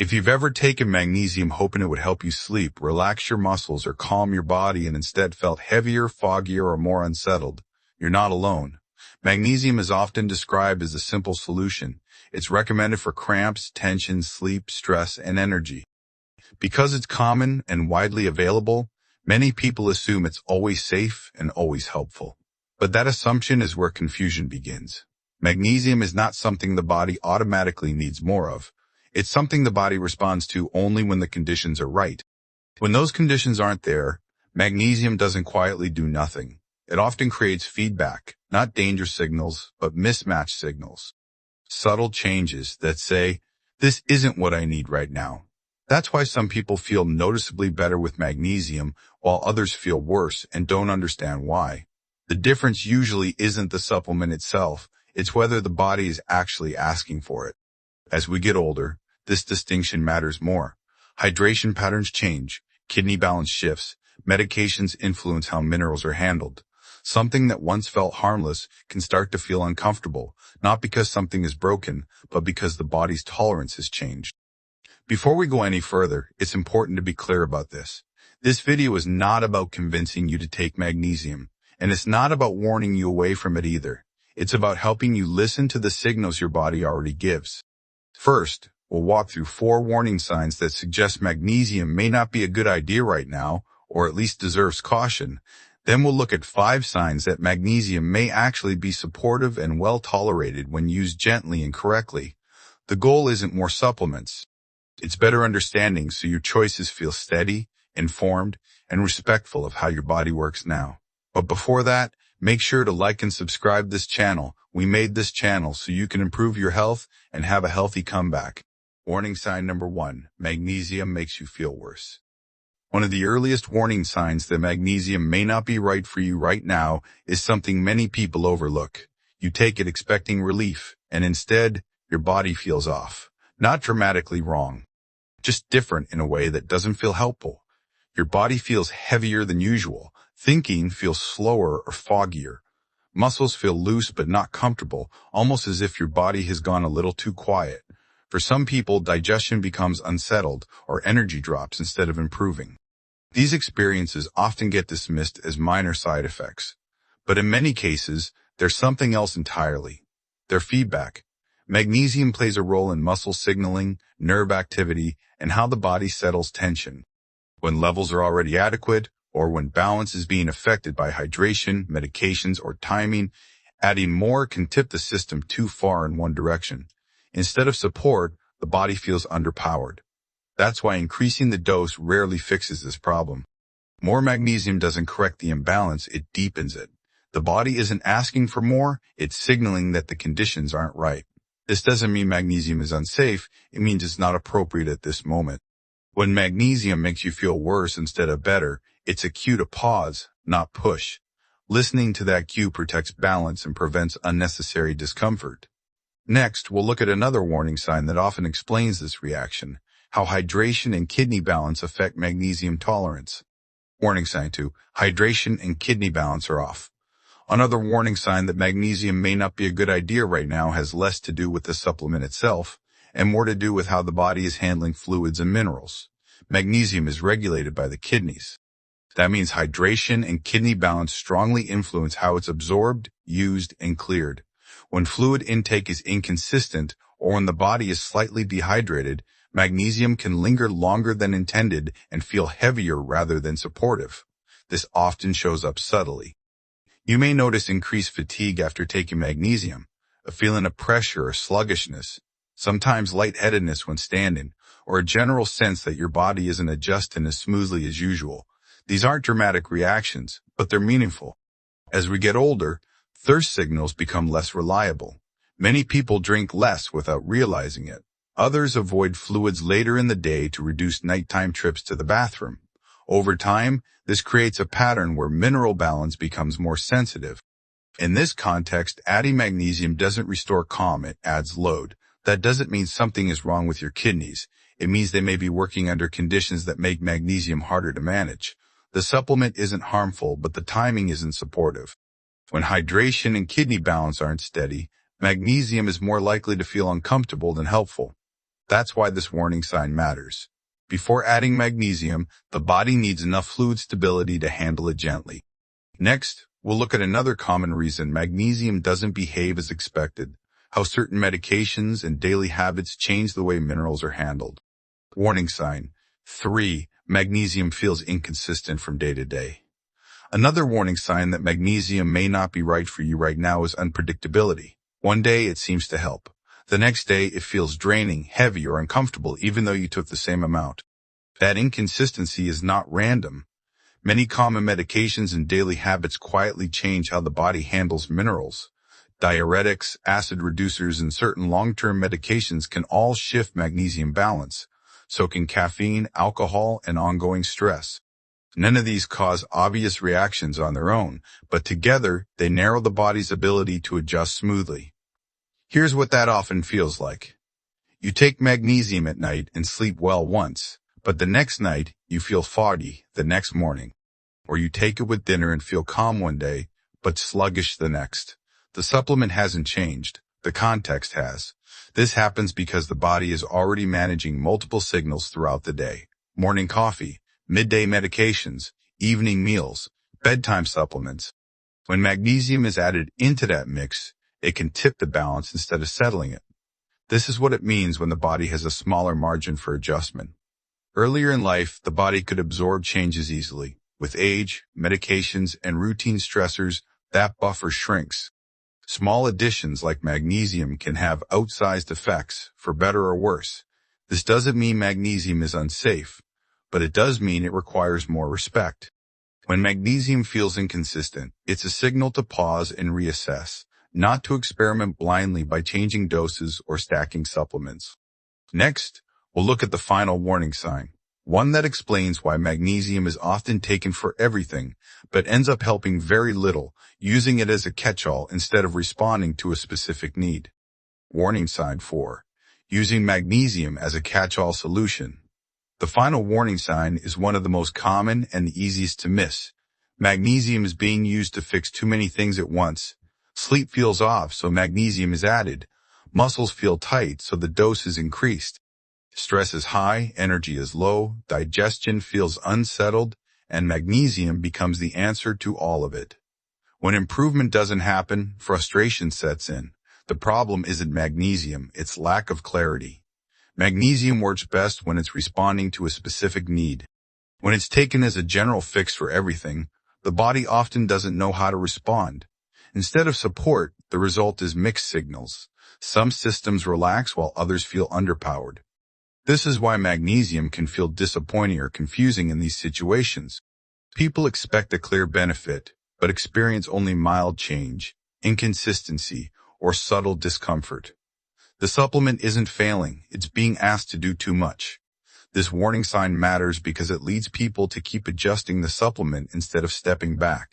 If you've ever taken magnesium hoping it would help you sleep, relax your muscles, or calm your body and instead felt heavier, foggier, or more unsettled, you're not alone. Magnesium is often described as a simple solution. It's recommended for cramps, tension, sleep, stress, and energy. Because it's common and widely available, many people assume it's always safe and always helpful. But that assumption is where confusion begins. Magnesium is not something the body automatically needs more of. It's something the body responds to only when the conditions are right. When those conditions aren't there, magnesium doesn't quietly do nothing. It often creates feedback, not danger signals, but mismatched signals. Subtle changes that say, this isn't what I need right now. That's why some people feel noticeably better with magnesium while others feel worse and don't understand why. The difference usually isn't the supplement itself, it's whether the body is actually asking for it. As we get older, this distinction matters more. Hydration patterns change, kidney balance shifts, medications influence how minerals are handled. Something that once felt harmless can start to feel uncomfortable, not because something is broken, but because the body's tolerance has changed. Before we go any further, it's important to be clear about this. This video is not about convincing you to take magnesium, and it's not about warning you away from it either. It's about helping you listen to the signals your body already gives. First, we'll walk through 4 warning signs that suggest magnesium may not be a good idea right now, or at least deserves caution. Then we'll look at 5 signs that magnesium may actually be supportive and well tolerated when used gently and correctly. The goal isn't more supplements. It's better understanding so your choices feel steady, informed, and respectful of how your body works now. But before that, make sure to like and subscribe this channel. We made this channel so you can improve your health and have a healthy comeback. Warning sign number 1, magnesium makes you feel worse. One of the earliest warning signs that magnesium may not be right for you right now is something many people overlook. You take it expecting relief, and instead, your body feels off. Not dramatically wrong, just different in a way that doesn't feel helpful. Your body feels heavier than usual. Thinking feels slower or foggier. Muscles feel loose but not comfortable, almost as if your body has gone a little too quiet. For some people, digestion becomes unsettled or energy drops instead of improving. These experiences often get dismissed as minor side effects, but in many cases, there's something else entirely. Their feedback. Magnesium plays a role in muscle signaling, nerve activity, and how the body settles tension. When levels are already adequate, or when balance is being affected by hydration, medications, or timing, adding more can tip the system too far in one direction. Instead of support, the body feels underpowered. That's why increasing the dose rarely fixes this problem. More magnesium doesn't correct the imbalance, it deepens it. The body isn't asking for more, it's signaling that the conditions aren't right. This doesn't mean magnesium is unsafe, it means it's not appropriate at this moment. When magnesium makes you feel worse instead of better, it's a cue to pause, not push. Listening to that cue protects balance and prevents unnecessary discomfort. Next, we'll look at another warning sign that often explains this reaction, how hydration and kidney balance affect magnesium tolerance. Warning sign 2, hydration and kidney balance are off. Another warning sign that magnesium may not be a good idea right now has less to do with the supplement itself and more to do with how the body is handling fluids and minerals. Magnesium is regulated by the kidneys. That means hydration and kidney balance strongly influence how it's absorbed, used, and cleared. When fluid intake is inconsistent or when the body is slightly dehydrated, magnesium can linger longer than intended and feel heavier rather than supportive. This often shows up subtly. You may notice increased fatigue after taking magnesium, a feeling of pressure or sluggishness, sometimes lightheadedness when standing, or a general sense that your body isn't adjusting as smoothly as usual. These aren't dramatic reactions, but they're meaningful. As we get older, thirst signals become less reliable. Many people drink less without realizing it. Others avoid fluids later in the day to reduce nighttime trips to the bathroom. Over time, this creates a pattern where mineral balance becomes more sensitive. In this context, adding magnesium doesn't restore calm, it adds load. That doesn't mean something is wrong with your kidneys. It means they may be working under conditions that make magnesium harder to manage. The supplement isn't harmful, but the timing isn't supportive. When hydration and kidney balance aren't steady, magnesium is more likely to feel uncomfortable than helpful. That's why this warning sign matters. Before adding magnesium, the body needs enough fluid stability to handle it gently. Next, we'll look at another common reason magnesium doesn't behave as expected, how certain medications and daily habits change the way minerals are handled. Warning sign 3. Magnesium feels inconsistent from day to day. Another warning sign that magnesium may not be right for you right now is unpredictability. One day it seems to help. The next day it feels draining, heavy, or uncomfortable even though you took the same amount. That inconsistency is not random. Many common medications and daily habits quietly change how the body handles minerals. Diuretics, acid reducers, and certain long-term medications can all shift magnesium balance. So can caffeine, alcohol, and ongoing stress. None of these cause obvious reactions on their own, but together they narrow the body's ability to adjust smoothly. Here's what that often feels like. You take magnesium at night and sleep well once, but the next night you feel foggy the next morning. Or you take it with dinner and feel calm one day, but sluggish the next. The supplement hasn't changed. The context has. This happens because the body is already managing multiple signals throughout the day. Morning coffee, midday medications, evening meals, bedtime supplements. When magnesium is added into that mix, it can tip the balance instead of settling it. This is what it means when the body has a smaller margin for adjustment. Earlier in life, the body could absorb changes easily. With age, medications, and routine stressors, that buffer shrinks. Small additions like magnesium can have outsized effects, for better or worse. This doesn't mean magnesium is unsafe, but it does mean it requires more respect. When magnesium feels inconsistent, it's a signal to pause and reassess, not to experiment blindly by changing doses or stacking supplements. Next, we'll look at the final warning sign, one that explains why magnesium is often taken for everything, but ends up helping very little, using it as a catch-all instead of responding to a specific need. Warning sign 4. Using magnesium as a catch-all solution. The final warning sign is one of the most common and the easiest to miss. Magnesium is being used to fix too many things at once. Sleep feels off, so magnesium is added. Muscles feel tight, so the dose is increased. Stress is high, energy is low, digestion feels unsettled, and magnesium becomes the answer to all of it. When improvement doesn't happen, frustration sets in. The problem isn't magnesium, it's lack of clarity. Magnesium works best when it's responding to a specific need. When it's taken as a general fix for everything, the body often doesn't know how to respond. Instead of support, the result is mixed signals. Some systems relax while others feel underpowered. This is why magnesium can feel disappointing or confusing in these situations. People expect a clear benefit, but experience only mild change, inconsistency, or subtle discomfort. The supplement isn't failing, it's being asked to do too much. This warning sign matters because it leads people to keep adjusting the supplement instead of stepping back.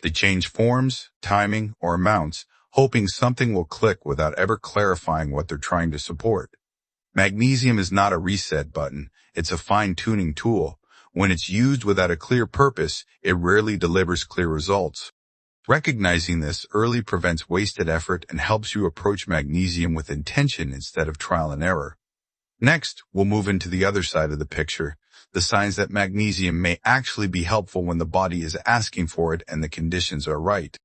They change forms, timing, or amounts, hoping something will click without ever clarifying what they're trying to support. Magnesium is not a reset button, it's a fine-tuning tool. When it's used without a clear purpose, it rarely delivers clear results. Recognizing this early prevents wasted effort and helps you approach magnesium with intention instead of trial and error. Next, we'll move into the other side of the picture, the signs that magnesium may actually be helpful when the body is asking for it and the conditions are right.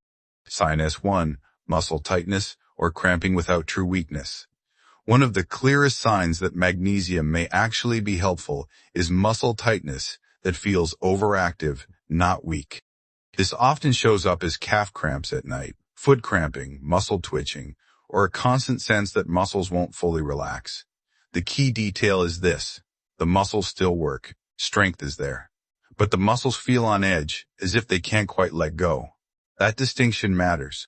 Sign S1, muscle tightness or cramping without true weakness. One of the clearest signs that magnesium may actually be helpful is muscle tightness that feels overactive, not weak. This often shows up as calf cramps at night, foot cramping, muscle twitching, or a constant sense that muscles won't fully relax. The key detail is this: the muscles still work, strength is there, but the muscles feel on edge, as if they can't quite let go. That distinction matters.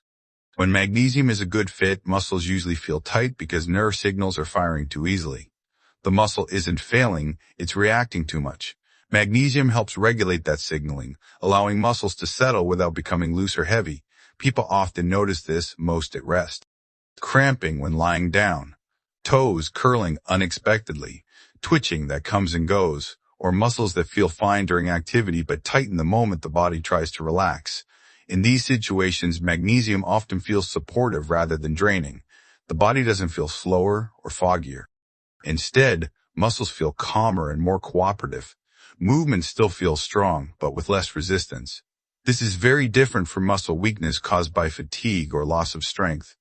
When magnesium is a good fit, muscles usually feel tight because nerve signals are firing too easily. The muscle isn't failing, it's reacting too much. Magnesium helps regulate that signaling, allowing muscles to settle without becoming loose or heavy. People often notice this most at rest. Cramping when lying down, toes curling unexpectedly, twitching that comes and goes, or muscles that feel fine during activity but tighten the moment the body tries to relax. In these situations, magnesium often feels supportive rather than draining. The body doesn't feel slower or foggier. Instead, muscles feel calmer and more cooperative. Movement still feels strong, but with less resistance. This is very different from muscle weakness caused by fatigue or loss of strength.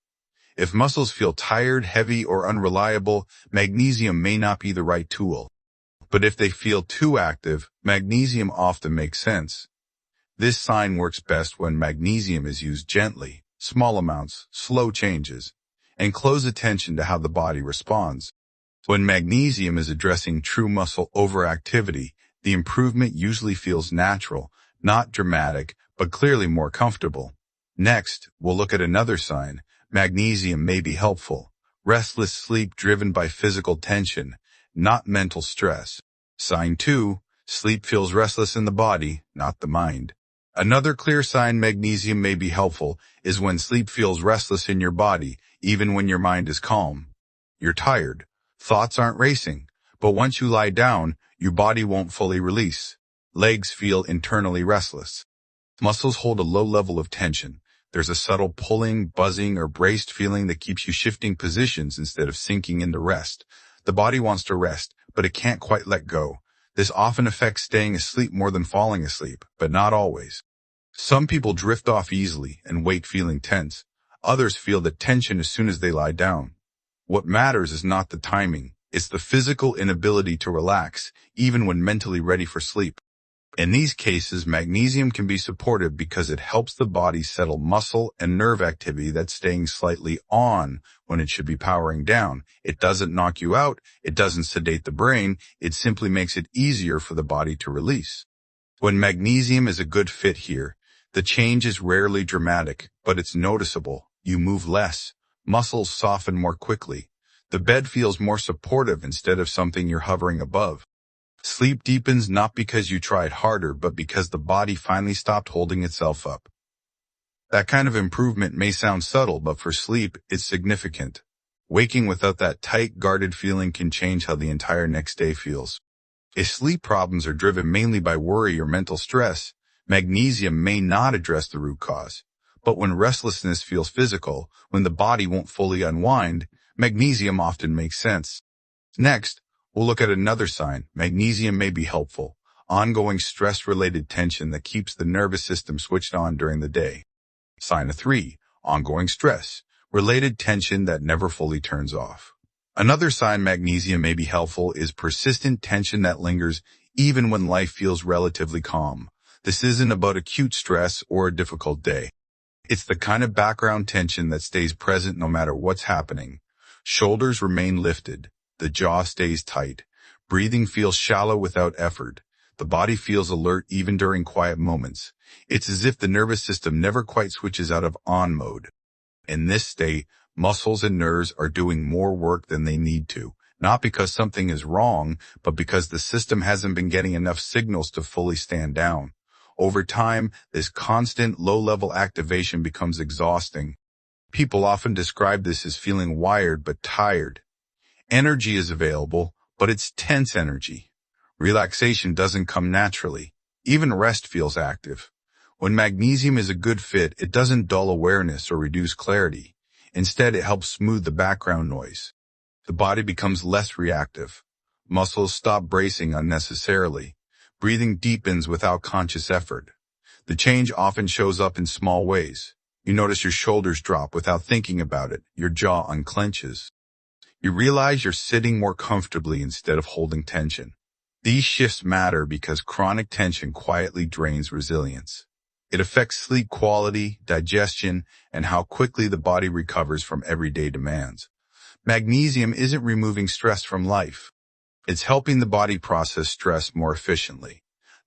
If muscles feel tired, heavy, or unreliable, magnesium may not be the right tool. But if they feel too active, magnesium often makes sense. This sign works best when magnesium is used gently, small amounts, slow changes, and close attention to how the body responds. When magnesium is addressing true muscle overactivity, the improvement usually feels natural, not dramatic, but clearly more comfortable. Next, we'll look at another sign. Magnesium may be helpful. Restless sleep driven by physical tension, not mental stress. Sign 2, sleep feels restless in the body, not the mind. Another clear sign magnesium may be helpful is when sleep feels restless in your body, even when your mind is calm. You're tired. Thoughts aren't racing, but once you lie down, your body won't fully release. Legs feel internally restless. Muscles hold a low level of tension. There's a subtle pulling, buzzing, or braced feeling that keeps you shifting positions instead of sinking into rest. The body wants to rest, but it can't quite let go. This often affects staying asleep more than falling asleep, but not always. Some people drift off easily and wake feeling tense. Others feel the tension as soon as they lie down. What matters is not the timing, it's the physical inability to relax, even when mentally ready for sleep. In these cases, magnesium can be supportive because it helps the body settle muscle and nerve activity that's staying slightly on when it should be powering down. It doesn't knock you out, it doesn't sedate the brain, it simply makes it easier for the body to release. When magnesium is a good fit here, the change is rarely dramatic, but it's noticeable. You move less. Muscles soften more quickly. The bed feels more supportive instead of something you're hovering above. Sleep deepens not because you tried harder, but because the body finally stopped holding itself up. That kind of improvement may sound subtle, but for sleep, it's significant. Waking without that tight, guarded feeling can change how the entire next day feels. If sleep problems are driven mainly by worry or mental stress, magnesium may not address the root cause. But when restlessness feels physical, when the body won't fully unwind, magnesium often makes sense. Next, we'll look at another sign. Magnesium may be helpful. Ongoing stress-related tension that keeps the nervous system switched on during the day. Sign 3, ongoing stress. Related tension that never fully turns off. Another sign magnesium may be helpful is persistent tension that lingers even when life feels relatively calm. This isn't about acute stress or a difficult day. It's the kind of background tension that stays present no matter what's happening. Shoulders remain lifted. The jaw stays tight. Breathing feels shallow without effort. The body feels alert even during quiet moments. It's as if the nervous system never quite switches out of on mode. In this state, muscles and nerves are doing more work than they need to, not because something is wrong, but because the system hasn't been getting enough signals to fully stand down. Over time, this constant low-level activation becomes exhausting. People often describe this as feeling wired but tired. Energy is available, but it's tense energy. Relaxation doesn't come naturally. Even rest feels active. When magnesium is a good fit, it doesn't dull awareness or reduce clarity. Instead, it helps smooth the background noise. The body becomes less reactive. Muscles stop bracing unnecessarily. Breathing deepens without conscious effort. The change often shows up in small ways. You notice your shoulders drop without thinking about it. Your jaw unclenches. You realize you're sitting more comfortably instead of holding tension. These shifts matter because chronic tension quietly drains resilience. It affects sleep quality, digestion, and how quickly the body recovers from everyday demands. Magnesium isn't removing stress from life. It's helping the body process stress more efficiently.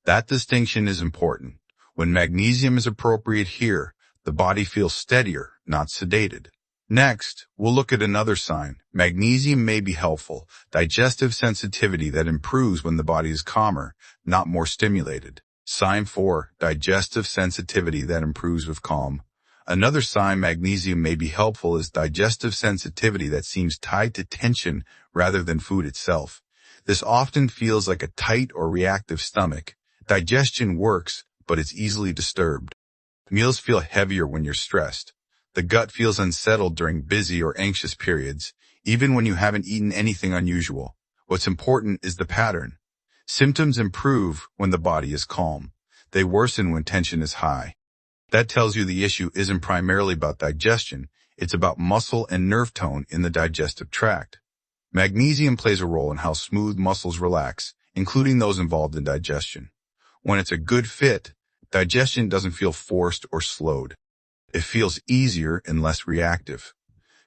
That distinction is important. When magnesium is appropriate here, the body feels steadier, not sedated. Next, we'll look at another sign. Magnesium may be helpful. Digestive sensitivity that improves when the body is calmer, not more stimulated. Sign 4, digestive sensitivity that improves with calm. Another sign magnesium may be helpful is digestive sensitivity that seems tied to tension rather than food itself. This often feels like a tight or reactive stomach. Digestion works, but it's easily disturbed. Meals feel heavier when you're stressed. The gut feels unsettled during busy or anxious periods. even when you haven't eaten anything unusual. What's important is the pattern. Symptoms improve when the body is calm. They worsen when tension is high. That tells you the issue isn't primarily about digestion, it's about muscle and nerve tone in the digestive tract. Magnesium plays a role in how smooth muscles relax, including those involved in digestion. When it's a good fit, digestion doesn't feel forced or slowed. It feels easier and less reactive.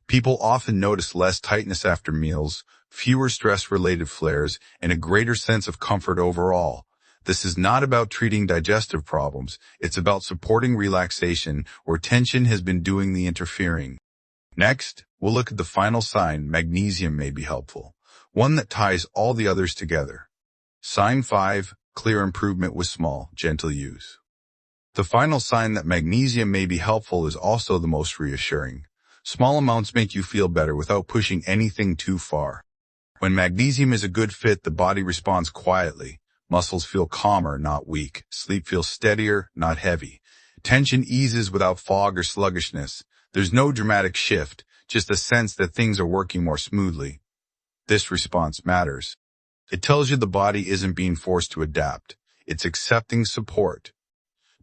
People often notice less tightness after meals, fewer stress-related flares, and a greater sense of comfort overall. This is not about treating digestive problems. It's about supporting relaxation where tension has been doing the interfering. Next, we'll look at the final sign magnesium may be helpful, one that ties all the others together. Sign 5, clear improvement with small, gentle use. The final sign that magnesium may be helpful is also the most reassuring. Small amounts make you feel better without pushing anything too far. When magnesium is a good fit, the body responds quietly. Muscles feel calmer, not weak. Sleep feels steadier, not heavy. Tension eases without fog or sluggishness. There's no dramatic shift, just a sense that things are working more smoothly. This response matters. It tells you the body isn't being forced to adapt. It's accepting support.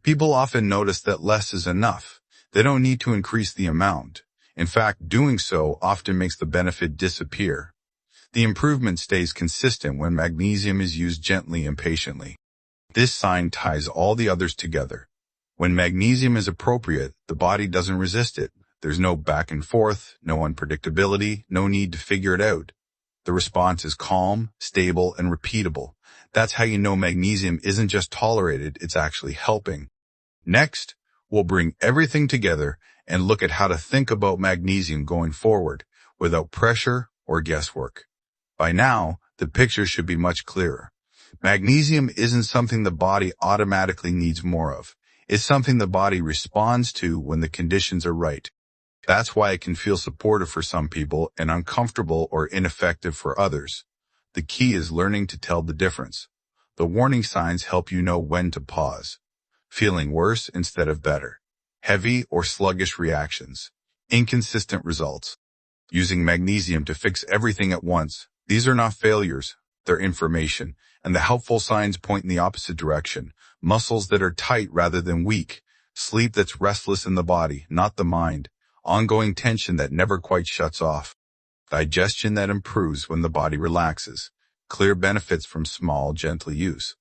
People often notice that less is enough. They don't need to increase the amount. In fact, doing so often makes the benefit disappear. The improvement stays consistent when magnesium is used gently and patiently. This sign ties all the others together. When magnesium is appropriate, the body doesn't resist it. There's no back and forth, no unpredictability, no need to figure it out. The response is calm, stable, and repeatable. That's how you know magnesium isn't just tolerated, it's actually helping. Next, we'll bring everything together and look at how to think about magnesium going forward without pressure or guesswork. By now, the picture should be much clearer. Magnesium isn't something the body automatically needs more of. It's something the body responds to when the conditions are right. That's why it can feel supportive for some people and uncomfortable or ineffective for others. The key is learning to tell the difference. The warning signs help you know when to pause. Feeling worse instead of better. Heavy or sluggish reactions. Inconsistent results. Using magnesium to fix everything at once. These are not failures, they're information, and the helpful signs point in the opposite direction. Muscles that are tight rather than weak. Sleep that's restless in the body, not the mind. Ongoing tension that never quite shuts off. Digestion that improves when the body relaxes. Clear benefits from small, gentle use.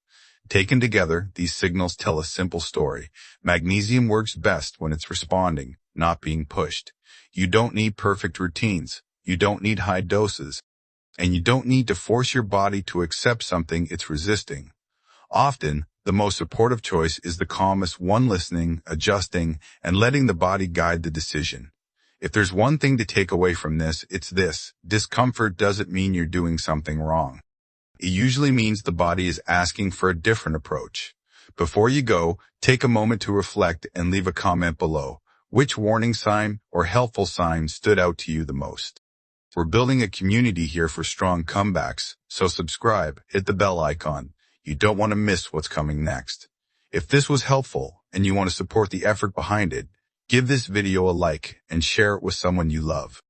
Taken together, these signals tell a simple story. Magnesium works best when it's responding, not being pushed. You don't need perfect routines. You don't need high doses. And you don't need to force your body to accept something it's resisting. Often, the most supportive choice is the calmest one, listening, adjusting, and letting the body guide the decision. If there's one thing to take away from this, it's this. Discomfort doesn't mean you're doing something wrong. It usually means the body is asking for a different approach. Before you go, take a moment to reflect and leave a comment below. Which warning sign or helpful sign stood out to you the most? We're building a community here for strong comebacks, so subscribe, hit the bell icon. You don't want to miss what's coming next. If this was helpful and you want to support the effort behind it, give this video a like and share it with someone you love.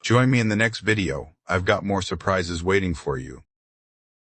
Join me in the next video. I've got more surprises waiting for you.